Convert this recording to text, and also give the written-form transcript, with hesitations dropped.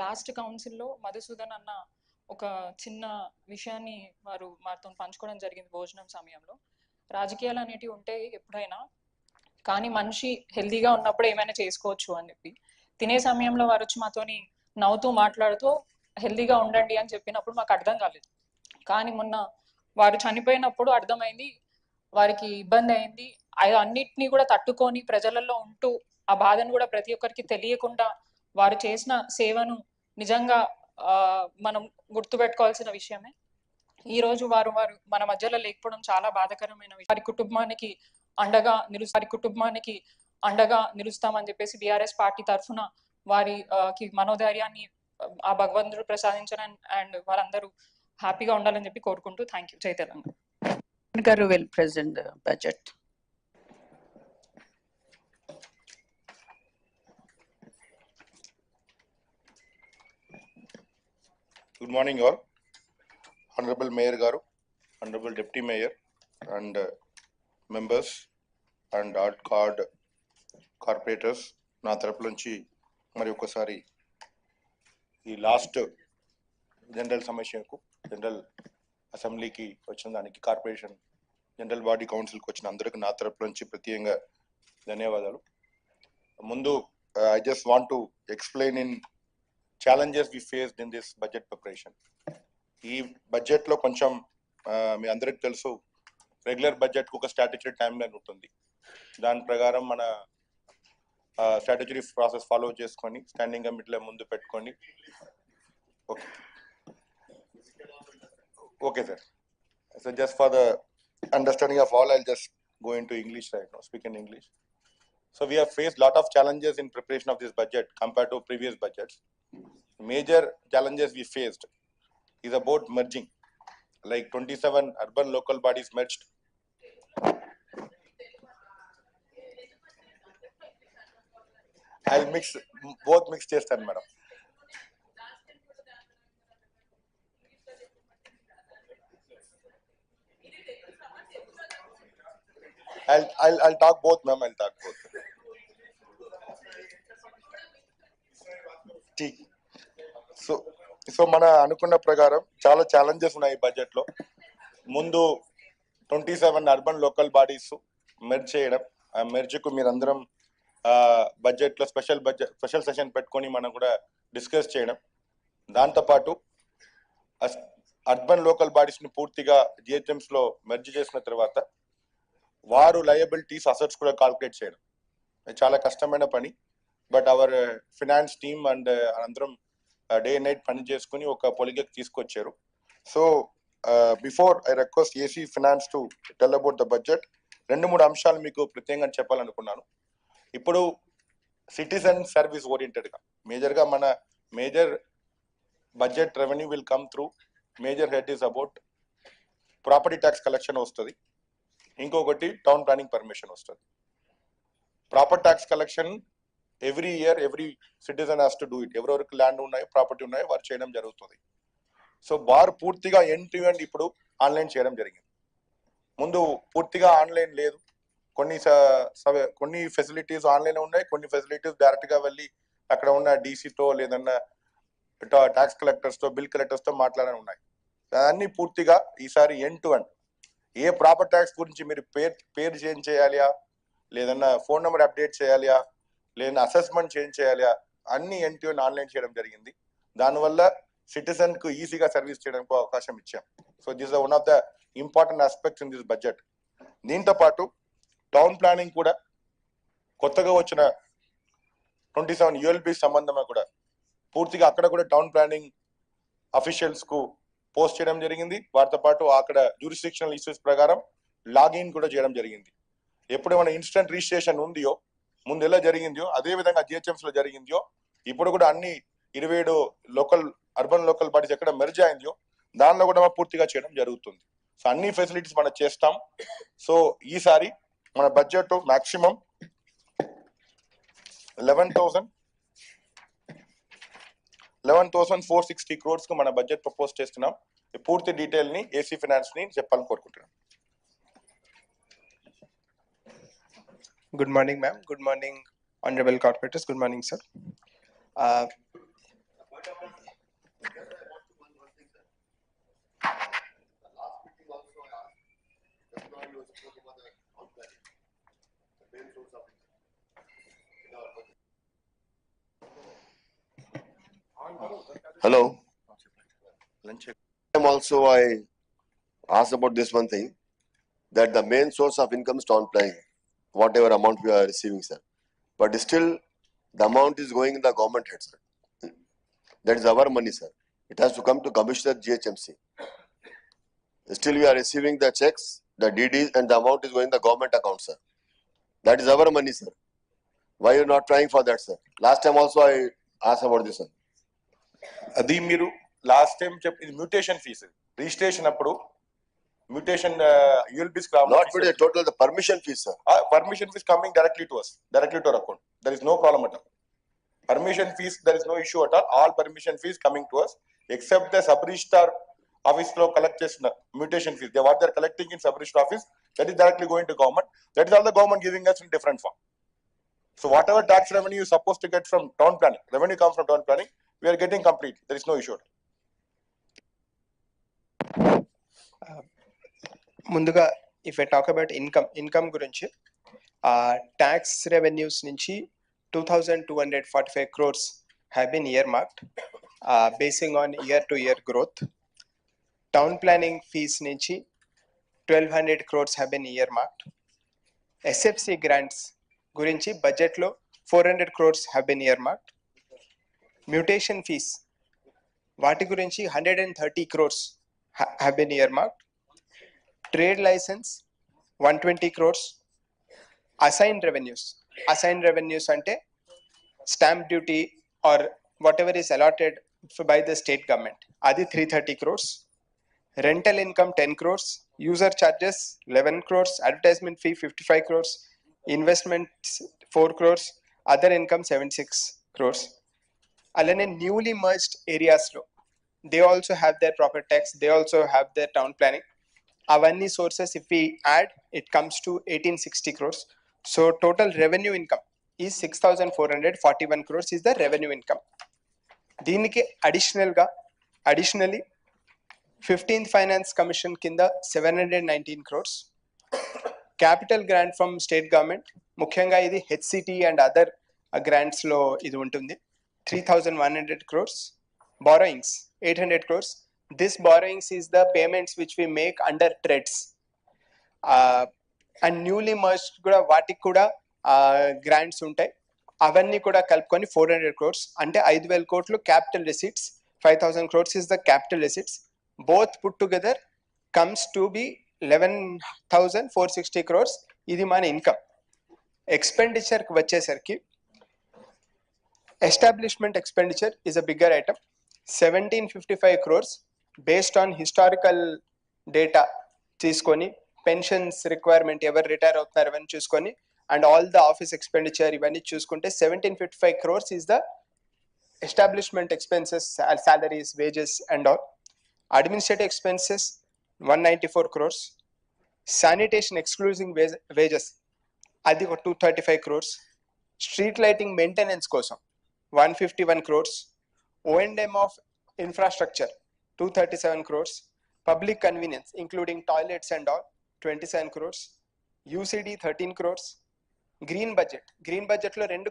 Last కౌన్సిల్లో మధుసూదన్ అన్న ఒక చిన్న విషయాన్ని వారు మాతో పంచుకోవడం జరిగింది భోజనం సమయంలో. రాజకీయాలు అనేటివి ఉంటాయి ఎప్పుడైనా, కానీ మనిషి హెల్దీగా ఉన్నప్పుడు ఏమైనా చేసుకోవచ్చు అని చెప్పి. తినే సమయంలో వారు వచ్చి మాతోని నవ్వుతూ మాట్లాడుతూ హెల్దీగా ఉండండి అని చెప్పినప్పుడు మాకు అర్థం కాలేదు. కానీ మొన్న వారు చనిపోయినప్పుడు అర్థమైంది, వారికి ఇబ్బంది అయింది. అన్నిటినీ కూడా తట్టుకొని ప్రజలలో ఉంటూ ఆ బాధను కూడా ప్రతి ఒక్కరికి తెలియకుండా వారు చేసిన సేవను నిజంగా మనం గుర్తుపెట్టుకోవాల్సిన విషయమే. ఈ రోజు వారు మన మధ్యలో లేకపోవడం చాలా బాధాకరమైన విషయం. వారి కుటుంబానికి అండగా నిలుస్తామని చెప్పేసి బీఆర్ఎస్ పార్టీ తరఫున వారికి మనోధైర్యాన్ని ఆ భగవంతుడు ప్రసాదించడం అండ్ వారందరూ హ్యాపీగా ఉండాలని చెప్పి కోరుకుంటూ థ్యాంక్ యూ. జై Telangana. Garu will present the budget. Good morning all. Honorable Mayor Garu, Honorable Deputy Mayor and members and art card corporators, నా తరపు నుంచి మరి ఒకసారి ఈ లాస్ట్ జనరల్ సమస్యకు జనరల్ అసెంబ్లీకి వచ్చిన దానికి కార్పొరేషన్ జనరల్ బాడీ కౌన్సిల్కి వచ్చిన అందరికి నా తరపు నుంచి ప్రత్యేకంగా ధన్యవాదాలు. ముందు I just want to explain in challenges we faced in this budget preparation. ఈ బడ్జెట్ లో కొంచెం మీ అందరికి తెలుసు, రెగ్యులర్ బడ్జెట్ కు ఒక స్ట్రాటజీ టైం లైన్ ఉంటుంది. దాని ప్రకారం మన స్ట్రాటజీ ప్రాసెస్ ఫాలో చేసుకొని స్టాండింగ్ కమిటీలో ముందు పెట్టుకొని okay sir. So just for the understanding of all, I just go into English right now, speak in English. So we have faced lot of challenges in preparation of this budget compared to previous budgets. Major challenges we faced is about merging, like 27 urban local bodies merged. I'll mix both chestanu madam. I'll talk both ma'am, I'll talk both. So మన అనుకున్న ప్రకారం చాలా challenges ఉన్నాయి budget లో. ముందు 27 urban local bodies merge చేయడం, ఆ merge కు మీరందరం బడ్జెట్ లో స్పెషల్ సెషన్ పెట్టుకొని మనం కూడా డిస్కస్ చేయడం. దాంతోపాటు అర్బన్ లోకల్ బాడీస్ ని పూర్తిగా జిహెచ్ఎంస్ లో మెర్జ్ చేసిన తర్వాత వారు లయబిలిటీస్ అసెట్స్ కూడా కాల్కులేట్ చేయడం చాలా కష్టమైన పని. But our finance team and అందరం డే అండ్ నైట్ పని చేసుకుని ఒక పొలిగకి తీసుకొచ్చారు. So before I request AC finance to tell about the budget, 2-3 అంశాలు మీకు ప్రత్యేకంగా చెప్పాలనుకున్నాను. ఇప్పుడు సిటిజన్ సర్వీస్ ఓరియంటెడ్ గా మేజర్ మన major budget revenue will come through, major head is about property tax collection వస్తుంది, ఇంకొకటి టౌన్ ప్లానింగ్ పర్మిషన్ వస్తుంది. Property tax collection every year every citizen has to do it. ఎవరెవరికి land ఉన్నాయో property ఉన్నాయో వారు చేయడం జరుగుతుంది. సో వారు పూర్తిగా ఎండ్ టు ఎండ్ ఇప్పుడు ఆన్లైన్ చేయడం జరిగింది. ముందు పూర్తిగా ఆన్లైన్ లేదు, కొన్ని ఫెసిలిటీస్ ఆన్లైన్ ఉన్నాయి, కొన్ని ఫెసిలిటీస్ డైరెక్ట్ గా వెళ్ళి అక్కడ ఉన్న డీసీతో లేదన్నా ట్యాక్స్ కలెక్టర్స్ తో బిల్ కలెక్టర్స్ తో మాట్లాడని ఉన్నాయి. అన్ని పూర్తిగా ఈసారి end to end A property tax గురించి మీరు పేరు చేంజ్ చేయాలియా, లేదన్నా ఫోన్ నెంబర్ అప్డేట్ చేయాలియా, లేదన్నా అసెస్మెంట్ చేంజ్ చేయాలియా, అన్ని ఎండ్ టు ఎండ్ ఆన్లైన్ చేయడం జరిగింది. దానివల్ల సిటిజన్ కు ఈజీగా సర్వీస్ చేయడానికి అవకాశం ఇచ్చాం. So this one of the important aspects in this budget. దీంతో పాటు టౌన్ ప్లానింగ్ కూడా కొత్తగా వచ్చిన 27 యూఎల్బి సంబంధంగా కూడా పూర్తిగా అక్కడ కూడా టౌన్ ప్లానింగ్ అఫీషియల్స్ కు పోస్ట్ చేయడం జరిగింది. వాటితో పాటు అక్కడ జ్యూరిస్డిక్షనల్ ఇష్యూస్ ప్రకారం లాగిన్ కూడా చేయడం జరిగింది. ఎప్పుడు మన ఇన్స్టెంట్ రిజిస్ట్రేషన్ ఉందియో, ముందు ఎలా జరిగిందో అదే విధంగా జిహెచ్ఎంస్ లో జరిగిందో, ఇప్పుడు కూడా అన్ని 27 అర్బన్ లోకల్ బాడీస్ ఎక్కడ మెర్జ్ అయిందో దానిలో కూడా పూర్తిగా చేయడం జరుగుతుంది. సో అన్ని ఫెసిలిటీస్ మనం చేస్తాం. సో ఈసారి మన బడ్జెట్ మాక్సిమం 11,460 crores కు మన బడ్జెట్ ప్రపోజ్ చేస్తున్నాం. పూర్తి డీటెయిల్ ని ఏసీ ఫినాన్స్ ని చెప్పాలని కోరుకుంటున్నాం. Good morning, ma'am. Good morning, honorable corporators. Good morning, sir. Hello. Lunch. Also, I asked about this one thing, that the main source of income is town planning, whatever amount we are receiving, sir. But still, the amount is going in the government head, sir. That is our money, sir. It has to come to Commissioner GHMC. Still, we are receiving the checks, the DDs, and the amount is going in the government account, sir. That is our money, sir. Why you not trying for that, sir? Last time also I asked about this one. అది మీరు last time చెప్పింది mutation fee registration అప్పుడు mutation యూఎల్బిస్ Not with the total, the permission fees, sir. permission fees coming directly to us, directly to our account. There is no problem at all. Permission fees, there is no issue at all. All permission fees coming to us, except the sub-registrar office lo collect chesina mutation fees. What they are collecting in sub-registrar office, that is directly going to government. That is all the government giving us in different form. So whatever tax revenue you supposed to get from town planning, revenue comes from town planning, we are getting complete. There is no issue. ముందుగా if I talk about income గురించి tax revenues నుంచి 2245 crores have been earmarked basing on year to year growth. Town planning fees నుంచి 1200 crores have been earmarked. SFC grants గురించి budget లో 400 crores have been earmarked. Mutation fees వాటి గురించి 130 crores have been earmarked. Trade license 120 crores. Assigned revenues ante stamp duty or whatever is allotted by the state government, adi 330 crores. Rental income 10 crores. User charges 11 crores. Advertisement fee 55 crores. Investments 4 crores. Other income 76 crores. Alane newly merged areas lo they also have their proper tax, they also have their town planning. Avanni sources, if we add, it comes to 1860 crores. So total revenue income is 6441 crores is the revenue income. దీనికి additionally 15th finance commission kinda 719 crores. Capital grant from state government, ముఖ్యంగా ఇది HCT and other grants లో ఇది ఉంటుంది, 3100 crores. Borrowings 800 crores. This borrowings is the payments which we make under TREDS. And newly merged కూడా వాటికి కూడా grants ఉంటాయి, అవన్నీ కూడా కలుపుకొని 400 crores అంటే 5000 కోట్లు capital receipts. 5000 crores is the capital receipts. Both put together comes to be 11,460 crores. ఇది మన ఇన్కమ్. ఎక్స్పెండిచర్కి వచ్చేసరికి establishment expenditure is a bigger item, 1755 crores based on historical data తీసుకొని, పెన్షన్స్ రిక్వైర్మెంట్ ఎవరు రిటైర్ అవుతున్నారు ఇవన్నీ చూసుకొని, and all the office expenditure ఇవన్నీ చూసుకుంటే 1755 crores is the establishment expenses, salaries, wages and all. Administrative expenses 194 crores. Sanitation excluding wages అది 235 crores. Street lighting maintenance కోసం 151 crores. O&M of infrastructure 237 crores. Public convenience including toilets and all 27 crores. UCD 13 crores. Green budget లో 2